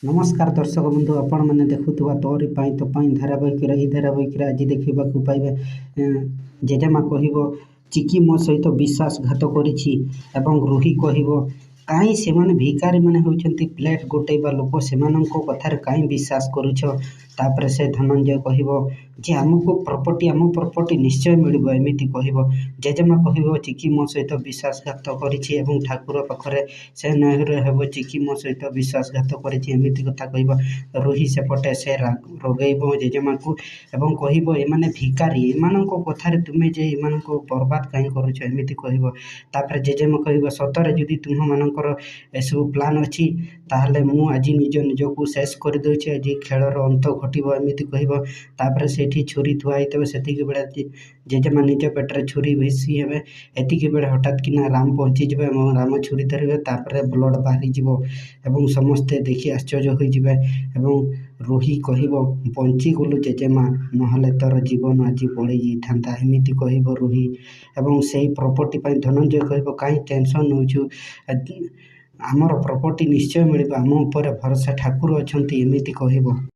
नमस्कार दर्शक बंधु आपण मैंने देखुवा तोरी तो धारावाहिक धारावाहिक आज देखा पाइबे जेजेमा कह चिकी मो सहित विश्वासघात कर रूही कह कहीं से भिकारी मैंने होती प्लेट गोटेबा लोक से कथार कहीं विश्वास करुपर से धनंजय कह जे आमको प्रॉपर्टी निश्चय मिल एमती कह जेजेमा कह चिकी मो सहित विश्वासघात कर ठाकुर पाखे से नहर चिकी मो सहित विश्वासघात करमती कथा कह रूही सेपटे से रगेब जेजेमा को कह एमाने भिकारी एम कथार तुम्हें जे एम बर्बाद कहीं करमती कह जेजेमा कह सतरे जदि तुम मानकर एसबू प्लान अच्छी ताहले मु आज निज को शेष करदे आज खेलर अंत घटब एमती कह से छुरी थुआई से बेले जेजेमा निज पेटर छुरी भीसी हे एतिक बेले हठात किना राम पहुँची राम छुरी धरवे ब्लड बाहरी एवं समस्ते देखी आश्चर्य हो रूही कह बंची गलु जेजेमा नहले तोर जीवन आज पड़े जाता एमती कह रूही एवं से प्रॉपर्टी धनंजय कह कहीं टेंशन नौ आमर प्रॉपर्टी निश्चय मिल आम उपर भरोसा ठाकुर अच्छा एमती कह।